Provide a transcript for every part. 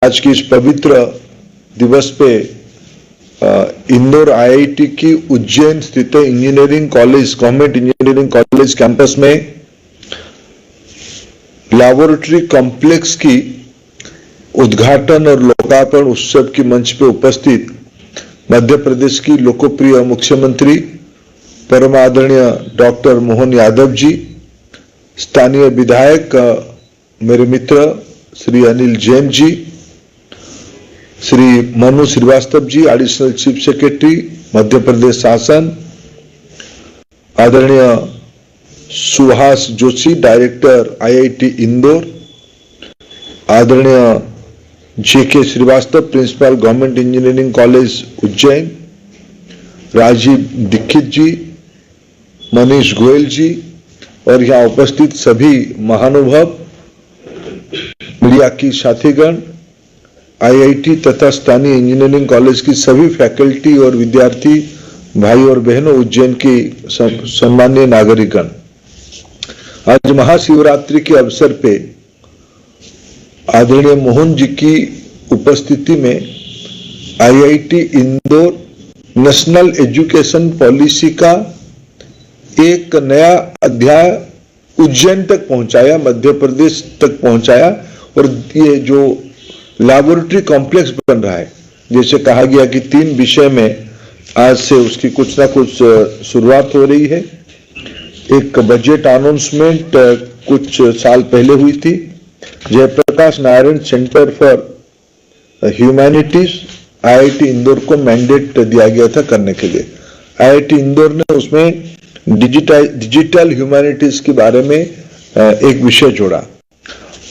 आज की इस पवित्र दिवस पे इंदौर आईआईटी की उज्जैन स्थित engineering college, government engineering college campus में लैबोरेटरी कॉम्प्लेक्स की उद्घाटन और लोकार्पण उत्सव की मंच पे उपस्थित मध्य प्रदेश की लोकप्रिय मुख्यमंत्री परम आदरणीय डॉक्टर मोहन यादव जी, स्थानीय विधायक मेरे मित्र Shri Anil Jain ji, Shri Manu Shrivastava ji, additional chief secretary Madhya Pradesh शासन, आदरणीय सुहास जोशी, डायरेक्टर आईआईटी इंदौर, आदरणीय JK Shrivastava, principal government engineering college Ujjain, Rajiv Dixit ji, Manish Goyal ji और यहाँ उपस्थित सभी महानुभाव, मीडिया की साथीगण, आईआईटी तथा स्थानीय इंजीनियरिंग कॉलेज की सभी फैकल्टी और विद्यार्थी भाई और बहनों, उज्जैन की सम्मानीय नागरिकगण, आज महाशिवरात्रि के अवसर पे आदरणीय मोहन जी की उपस्थिति में IIT Indore national education policy का एक नया अध्याय उज्जैन तक पहुंचाया, मध्य प्रदेश तक पहुंचाया। और ये जो लैबोरेटरी कॉम्प्लेक्स बन रहा है, जैसे कहा गया कि 3 विषय में आज से उसकी कुछ ना कुछ शुरुआत हो रही है। एक बजट अनाउंसमेंट कुछ साल पहले हुई थी, Jayaprakash Narayan centre for humanities IIT Indore को मैंडेट दिया गया था करने के लिए। आईआईटी इंदौर ने उसमें डिजिटल ह्यूमैनिटीज के बारे में एक विषय जोड़ा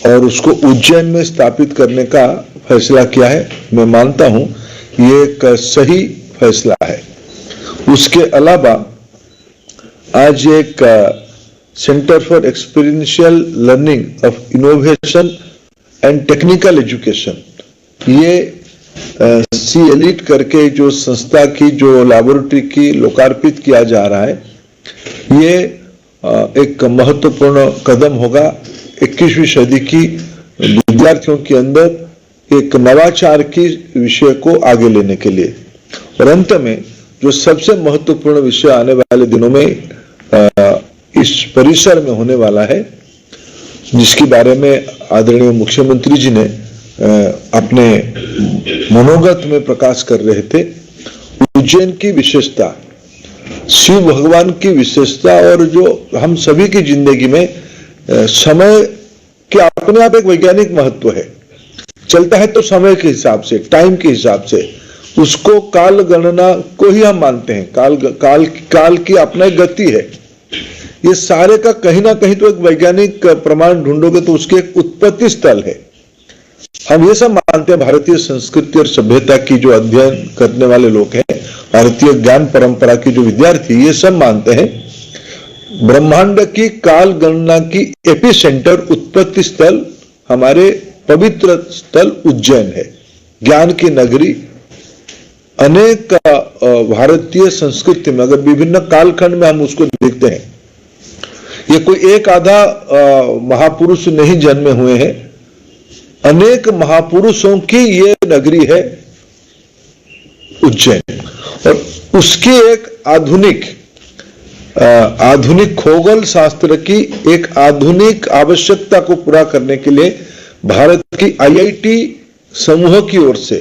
और उसको उज्जैन में स्थापित करने का फैसला किया है। मैं मानता हूं ये एक सही फैसला है। उसके अलावा आज एक centre for experiential learning of innovation and technical education, ये सी एलिट करके जो संस्था की जो लैबोरेटरी की लोकार्पित किया जा रहा है, ये एक महत्वपूर्ण कदम होगा 21वीं सदी की विद्यार्थियों के अंदर एक नवाचार की विषय को आगे लेने के लिए। और अंत में जो सबसे महत्वपूर्ण विषय आने वाले दिनों में इस परिसर में होने वाला है, जिसके बारे में आदरणीय मुख्यमंत्री जी ने अपने मनोगत में प्रकाश कर रहे थे, उज्जैन की विशेषता, शिव भगवान की विशेषता और जो हम सभी की जिंदगी में समय के अपने आप एक वैज्ञानिक महत्व है। चलता है तो समय के हिसाब से, टाइम के हिसाब से, उसको काल गणना को ही हम मानते हैं। काल की अपना एक गति है। ये सारे का कहीं ना कहीं तो एक वैज्ञानिक प्रमाण ढूंढोगे तो उसके एक उत्पत्ति स्थल है। हम ये सब मानते हैं, भारतीय संस्कृति और सभ्यता की जो अध्ययन करने वाले लोग हैं, भारतीय ज्ञान परंपरा की जो विद्यार्थी, ये सब मानते हैं ब्रह्मांड की काल गणना की एपी सेंटर, उत्पत्ति स्थल हमारे पवित्र स्थल उज्जैन है, ज्ञान की नगरी। अनेक भारतीय संस्कृति में अगर विभिन्न कालखंड में हम उसको देखते हैं, ये कोई एक आधा महापुरुष नहीं जन्मे हुए हैं, अनेक महापुरुषों की ये नगरी है उज्जैन। और उसकी एक आधुनिक खगोल शास्त्र की एक आधुनिक आवश्यकता को पूरा करने के लिए भारत की आईआईटी समूह की ओर से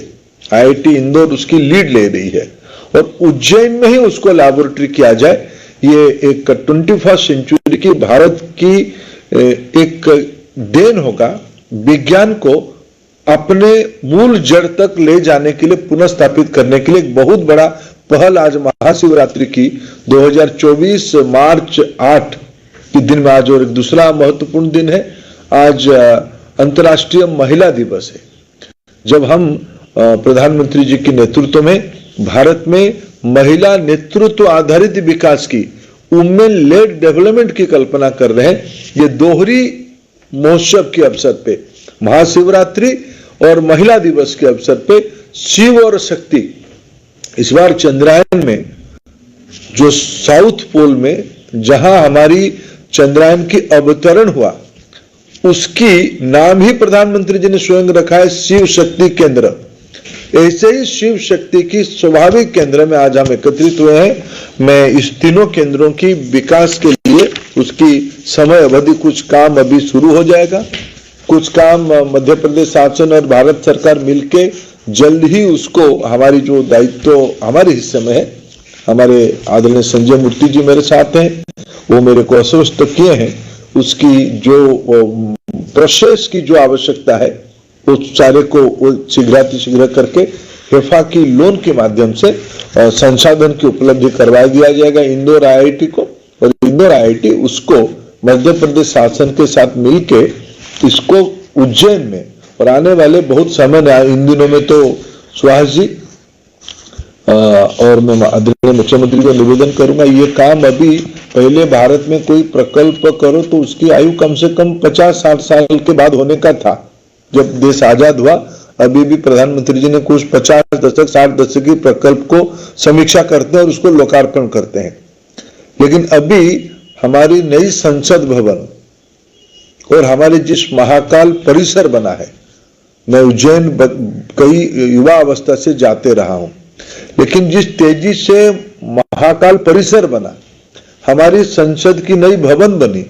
आईआईटी इंदौर उसकी लीड ले रही है और उज्जैन में ही उसको लैबोरेटरी किया जाए। ये एक 21st सेंचुरी की भारत की एक देन होगा, विज्ञान को अपने मूल जड़ तक ले जाने के लिए, पुनः स्थापित करने के लिए एक बहुत बड़ा पहल आज महाशिवरात्रि की 2024 मार्च 8 के दिन में आज। और एक दूसरा महत्वपूर्ण दिन है, आज अंतर्राष्ट्रीय महिला दिवस है। जब हम प्रधानमंत्री जी के नेतृत्व में भारत में महिला नेतृत्व आधारित विकास की, वुमेन लेड डेवलपमेंट की कल्पना कर रहे हैं, ये दोहरी महोत्सव के अवसर पे, महाशिवरात्रि और महिला दिवस के अवसर पे शिव और शक्ति, इस बार चंद्रायन में जो साउथ पोल में जहां हमारी चंद्रायन की अवतरण हुआ, उसकी नाम ही प्रधानमंत्री जी ने स्वयं रखा है शिव शक्ति केंद्र। ऐसे ही शिव शक्ति की स्वाभाविक केंद्र में आज हम एकत्रित हुए हैं। मैं इस तीनों केंद्रों की विकास के लिए उसकी समय अवधि कुछ काम अभी शुरू हो जाएगा, कुछ काम मध्य प्रदेश शासन और भारत सरकार मिलके जल्द ही उसको, हमारी जो दायित्व हमारे हिस्से में है, हमारे आदरणीय संजय मूर्ति जी मेरे साथ हैं, वो मेरे को आश्वस्त किए हैं, उसकी जो प्रोसेस की जो आवश्यकता है उस सारे को शीघ्र करके हेफा की लोन के माध्यम से संसाधन की उपलब्धि करवा दिया जाएगा इंदौर आईआईटी को, और इंदौर आईआईटी उसको मध्य प्रदेश शासन के साथ मिलके इसको उज्जैन में, और आने वाले बहुत समय इन दिनों में तो सुहास जी और मैं आदरणीय मुख्यमंत्री को निवेदन करूंगा, ये काम अभी पहले भारत में कोई प्रकल्प करो तो उसकी आयु कम से कम 50-60 साल के बाद होने का था। जब देश आजाद हुआ अभी भी प्रधानमंत्री जी ने कुछ 50 दशक 60 दशक की प्रकल्प को समीक्षा करते हैं और उसको लोकार्पण करते हैं। लेकिन अभी हमारी नई संसद भवन और हमारे जिस महाकाल परिसर बना है, मैं उज्जैन कई युवा अवस्था से जाते रहा हूं, लेकिन जिस तेजी से महाकाल परिसर बना, हमारी संसद की नई भवन बनी,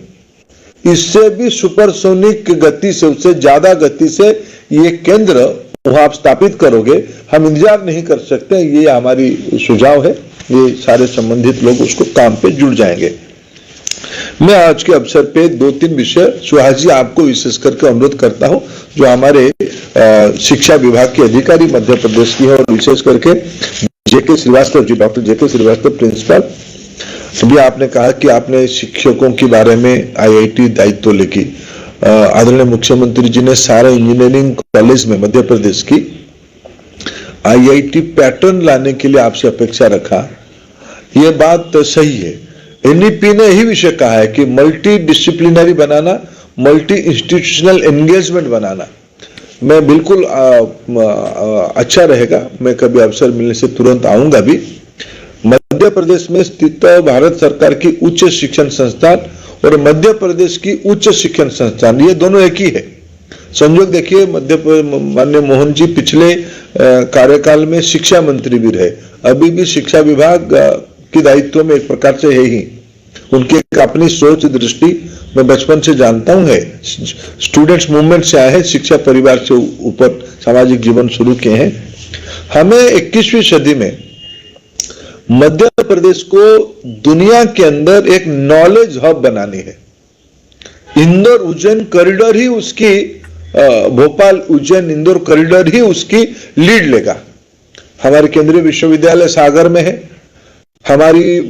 इससे भी सुपरसोनिक गति से, उससे ज्यादा गति से ये केंद्र वहां आप स्थापित करोगे, हम इंतजार नहीं कर सकते। ये हमारी सुझाव है, ये सारे संबंधित लोग उसको काम पे जुड़ जाएंगे। मैं आज के अवसर पे 2-3 विषय सुहास जी आपको विशेष करके अनुरोध करता हूं, जो हमारे शिक्षा विभाग के अधिकारी मध्य प्रदेश की है, और विशेष करके जेके श्रीवास्तव जी, डॉक्टर जेके श्रीवास्तव प्रिंसिपल। अभी आपने कहा कि आपने शिक्षकों के बारे में आईआईटी दायित्व लेकी, आदरणीय मुख्यमंत्री जी ने सारे इंजीनियरिंग कॉलेज में मध्य प्रदेश की आईआईटी पैटर्न लाने के लिए आपसे अपेक्षा रखा, यह बात सही है। एनईपी ने ही विषय कहा है कि मल्टी डिसिप्लिनरी बनाना, मल्टी इंस्टीट्यूशनल एंगेजमेंट बनाना। मैं बिल्कुल अच्छा रहेगा, मैं कभी अवसर मिलने से तुरंत आऊंगा भी। मध्य प्रदेश में स्थित भारत सरकार की उच्च शिक्षण संस्थान और मध्य प्रदेश की उच्च शिक्षण संस्थान, ये दोनों एक ही है। संयोग देखिए, माननीय मोहन जी पिछले कार्यकाल में शिक्षा मंत्री भी रहे, अभी भी शिक्षा विभाग की दायित्व में एक प्रकार से है ही। उनकी एक अपनी सोच दृष्टि मैं बचपन से जानता हूं है, स्टूडेंट्स मूवमेंट से आए हैं, शिक्षा परिवार से ऊपर सामाजिक जीवन शुरू किए हैं। हमें 21वीं सदी में मध्य प्रदेश को दुनिया के अंदर एक नॉलेज हब बनानी है। इंदौर उज्जैन कॉरिडोर ही उसकी, भोपाल उज्जैन इंदौर कॉरिडोर ही उसकी लीड लेगा। हमारे केंद्रीय विश्वविद्यालय सागर में है, हमारी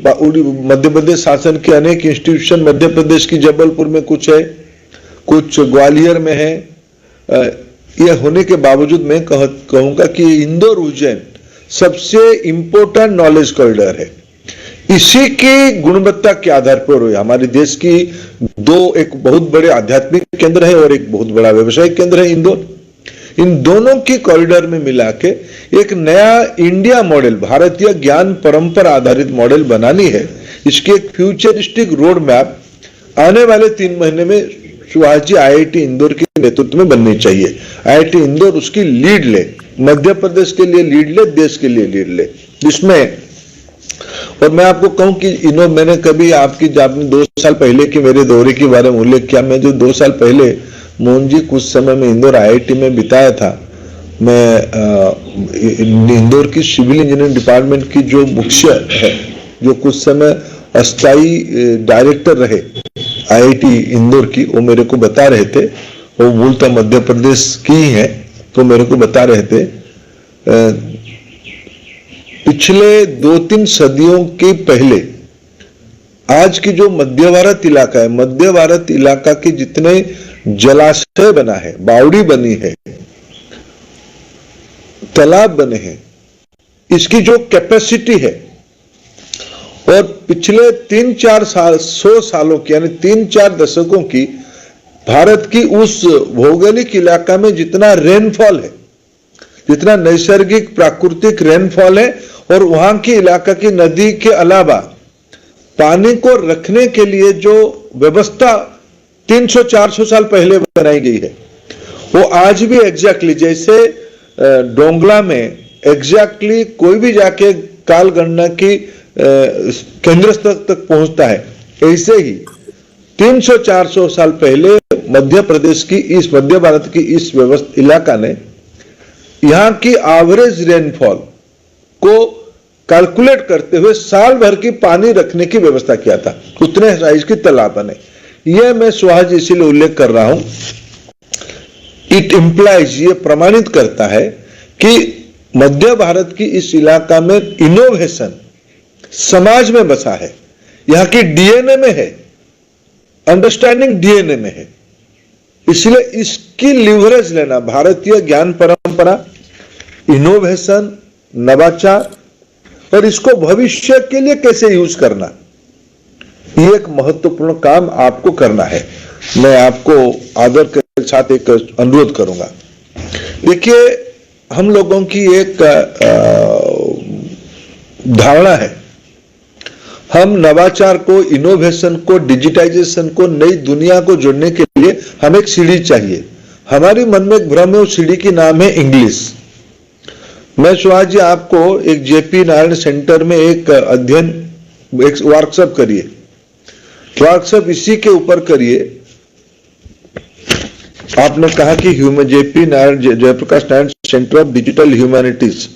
मध्य प्रदेश शासन के अनेक इंस्टीट्यूशन मध्य प्रदेश की जबलपुर में कुछ है, कुछ ग्वालियर में है। यह होने के बावजूद मैं कहूंगा कि इंदौर उज्जैन सबसे इंपॉर्टेंट नॉलेज कॉरिडोर है। इसी की गुणवत्ता के आधार पर हुए हमारे देश की एक बहुत बड़े आध्यात्मिक केंद्र है और एक बहुत बड़ा व्यवसायिक केंद्र है इंदौर। इन दोनों की कॉरिडोर में मिला के एक नया इंडिया मॉडल, भारतीय ज्ञान परंपरा आधारित मॉडल बनानी है। इसकी एक फ्यूचरिस्टिक रोड मैप आने वाले 3 महीने में सुहास जी आईआईटी इंदौर के नेतृत्व में बननी चाहिए। आईआईटी इंदौर उसकी लीड ले, मध्य प्रदेश के लिए लीड ले, देश के लिए लीड ले, जिसमें, और मैं आपको कहूं कि मैंने कभी आपने 2 साल पहले के मेरे दौरे के बारे में उल्लेख किया। मैं जो 2 साल पहले मोहन जी कुछ समय में इंदौर आईआईटी में बिताया था, मैं इंदौर की सिविल इंजीनियरिंग डिपार्टमेंट की जो मुख्य है, जो कुछ समय अस्थायी डायरेक्टर रहे आईआईटी इंदौर की, वो मेरे को बता रहे थे, वो मूलतः मध्य प्रदेश की ही है, तो मेरे को बता रहे थे पिछले 2-3 सदियों के पहले आज की जो मध्य भारत इलाका है, मध्य भारत इलाका के जितने जलाशय बना है, बावड़ी बनी है, तालाब बने हैं, इसकी जो कैपेसिटी है, और पिछले 3-4 साल 100 सालों की यानी 3-4 दशकों की भारत की उस भौगोलिक इलाका में जितना रेनफॉल है, जितना नैसर्गिक प्राकृतिक रेनफॉल है, और वहां की इलाका की नदी के अलावा पानी को रखने के लिए जो व्यवस्था 300-400 साल पहले बनाई गई है। वो आज भी एग्जैक्टली जैसे डोंगला में एग्जैक्टली कोई भी जाके काल गणना की केंद्र स्तर तक पहुंचता है, ऐसे ही 300-400 साल पहले मध्य प्रदेश की मध्य भारत की इस इलाका ने यहां की एवरेज रेनफॉल को कैलकुलेट करते हुए साल भर की पानी रखने की व्यवस्था किया था। उतने साइज की तालाब बने। यह मैं सुहास इसीलिए उल्लेख कर रहा हूं, इट इंप्लाइज, ये प्रमाणित करता है कि मध्य भारत की इस इलाका में इनोवेशन समाज में बसा है, यहां की डीएनए में है, अंडरस्टैंडिंग डीएनए में है। इसलिए इसकी लिवरेज लेना, भारतीय ज्ञान परंपरा, इनोवेशन, नवाचार और इसको भविष्य के लिए कैसे यूज करना, ये एक महत्वपूर्ण काम आपको करना है। मैं आपको आदर के साथ एक अनुरोध करूंगा। देखिए, हम लोगों की एक धारणा है, हम नवाचार को, इनोवेशन को, डिजिटाइजेशन को, नई दुनिया को जोड़ने के लिए हमें एक सीढ़ी चाहिए। हमारी मन में एक भ्रम है, उस सीढ़ी की नाम है इंग्लिश। मैं सुहास जी आपको एक जेपी नारायण सेंटर में एक अध्ययन, एक वर्कशॉप करिए, वर्कशॉप इसी के ऊपर करिए। आपने कहा कि JP Narayan, Jayaprakash Narayan centre of digital humanities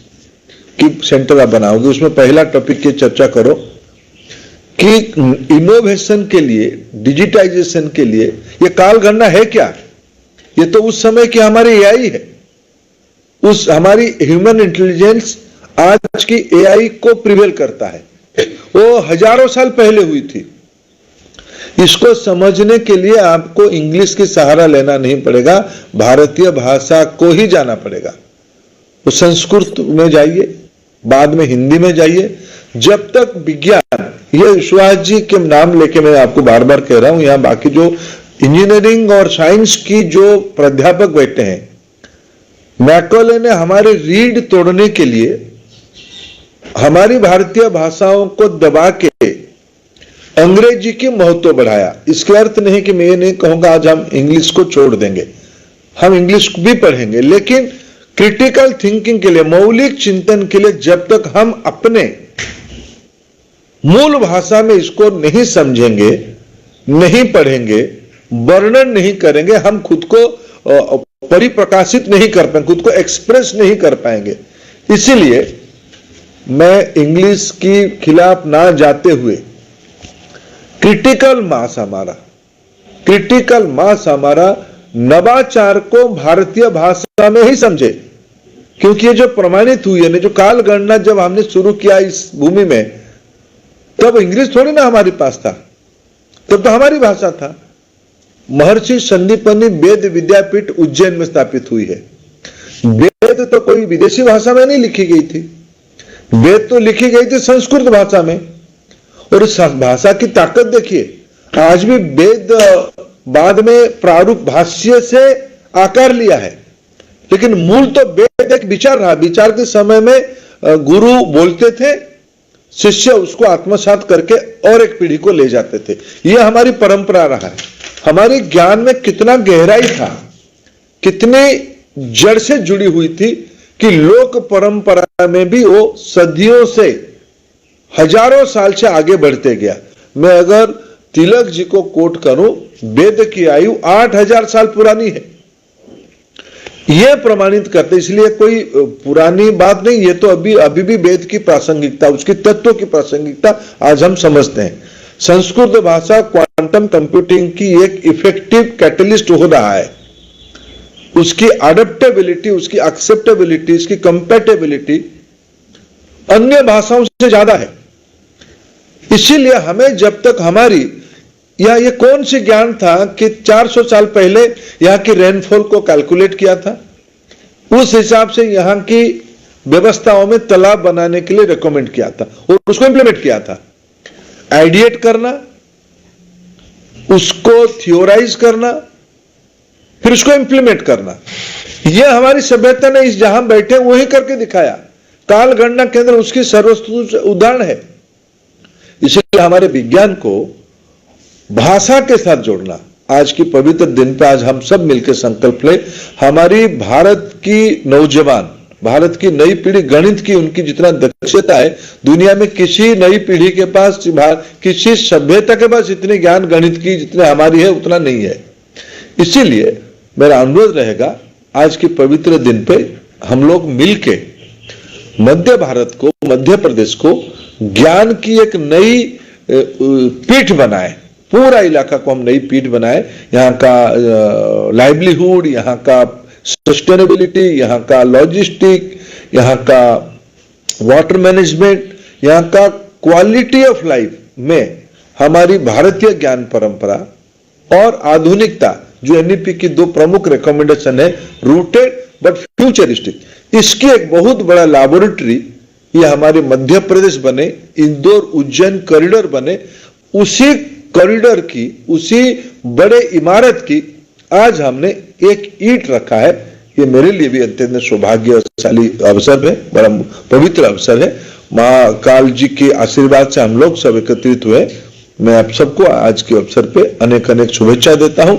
की सेंटर आप बनाओगे, उसमें पहला टॉपिक की चर्चा करो कि इनोवेशन के लिए, डिजिटाइजेशन के लिए ये काल गणना है क्या? ये तो उस समय की हमारी एआई है, उस हमारी ह्यूमन इंटेलिजेंस आज की एआई को प्रिवेल करता है। वो हजारों साल पहले हुई थी। इसको समझने के लिए आपको इंग्लिश की सहारा लेना नहीं पड़ेगा, भारतीय भाषा को ही जाना पड़ेगा। तो संस्कृत में जाइए, बाद में हिंदी में जाइए। जब तक विज्ञान, ये सुहास जी के नाम लेके मैं आपको बार बार कह रहा हूं, यहां बाकी जो इंजीनियरिंग और साइंस की जो प्राध्यापक बैठे हैं, मैकॉले ने हमारे रीढ़ तोड़ने के लिए हमारी भारतीय भाषाओं को दबा के अंग्रेजी की महत्व बढ़ाया। इसके अर्थ नहीं कि मैं ये नहीं कहूंगा आज हम इंग्लिश को छोड़ देंगे, हम इंग्लिश भी पढ़ेंगे, लेकिन क्रिटिकल थिंकिंग के लिए, मौलिक चिंतन के लिए जब तक हम अपने मूल भाषा में इसको नहीं समझेंगे, नहीं पढ़ेंगे, वर्णन नहीं करेंगे, हम खुद को परिप्रकाशित नहीं कर पाएंगे, खुद को एक्सप्रेस नहीं कर पाएंगे। इसीलिए मैं इंग्लिश के खिलाफ ना जाते हुए क्रिटिकल मास हमारा नवाचार को भारतीय भाषा में ही समझे। क्योंकि ये जो प्रमाणित हुई है, जो काल गणना जब हमने शुरू किया इस भूमि में, तब इंग्लिश थोड़ी ना हमारे पास था, तब तो हमारी भाषा था। महर्षि संदीपनी वेद विद्यापीठ उज्जैन में स्थापित हुई है। वेद तो कोई विदेशी भाषा में नहीं लिखी गई थी, वेद तो लिखी गई थी संस्कृत भाषा में। और इस भाषा की ताकत देखिए, आज भी वेद बाद में प्रारूप भाष्य से आकार लिया है, लेकिन मूल तो वेद एक विचार रहा। विचार के समय में गुरु बोलते थे, शिष्य उसको आत्मसात करके और एक पीढ़ी को ले जाते थे। यह हमारी परंपरा रहा है। हमारे ज्ञान में कितना गहराई था, कितनी जड़ से जुड़ी हुई थी कि लोक परंपरा में भी वो सदियों से, हजारों साल से आगे बढ़ते गया। मैं अगर तिलक जी को कोट करूं, वेद की आयु 8000 साल पुरानी है। यह प्रमाणित करते, इसलिए कोई पुरानी बात नहीं, ये तो अभी भी वेद की प्रासंगिकता, उसकी तत्व की प्रासंगिकता आज हम समझते हैं। संस्कृत भाषा क्वांटम कंप्यूटिंग की एक इफेक्टिव कैटलिस्ट हो रहा है। उसकी अडेप्टेबिलिटी, उसकी एक्सेप्टेबिलिटी, उसकी कंपैटिबिलिटी अन्य भाषाओं से ज्यादा है। इसीलिए हमें जब तक हमारी, या ये कौन सी ज्ञान था कि 400 साल पहले यहां की रेनफॉल को कैलकुलेट किया था, उस हिसाब से यहां की व्यवस्थाओं में तालाब बनाने के लिए रिकमेंड किया था और उसको इंप्लीमेंट किया था। आइडिएट करना, उसको थियोराइज करना, फिर उसको इंप्लीमेंट करना, यह हमारी सभ्यता ने इस जहां बैठे वही करके दिखाया। काल गणना केंद्र उसकी सर्वश्रेष्ठ उदाहरण है। इसलिए हमारे विज्ञान को भाषा के साथ जोड़ना, आज की पवित्र दिन पे आज हम सब मिलकर संकल्प ले, हमारी भारत की नौजवान, भारत की नई पीढ़ी, गणित की उनकी जितना दक्षता है, दुनिया में किसी नई पीढ़ी के पास, किसी सभ्यता के पास इतने ज्ञान गणित की जितने हमारी है उतना नहीं है। इसीलिए मेरा अनुरोध रहेगा आज के पवित्र दिन पे हम लोग मिलके मध्य भारत को, मध्य प्रदेश को ज्ञान की एक नई पीठ बनाए, पूरा इलाका को हम नई पीठ बनाए। यहाँ का लाइवलीहुड, यहाँ का सस्टेनेबिलिटी, यहाँ का लॉजिस्टिक, यहाँ का वाटर मैनेजमेंट, यहाँ का क्वालिटी ऑफ लाइफ में हमारी भारतीय ज्ञान परंपरा और आधुनिकता, जो एनईपी की दो प्रमुख रिकमेंडेशन है, रूटेड बट फ्यूचरिस्टिक, इसकी एक बहुत बड़ा लैबोरेटरी ये हमारे मध्य प्रदेश बने, इंदौर उज्जैन कॉरिडोर बने। उसी कॉरिडोर की, उसी बड़े इमारत की आज हमने एक ईंट रखा है। ये मेरे लिए भी अत्यंत सौभाग्यशाली अवसर है, बड़ा पवित्र अवसर है। मां काल जी के आशीर्वाद से हम लोग सब एकत्रित हुए। मैं आप सबको आज के अवसर पे अनेक अनेक शुभेच्छा देता हूं।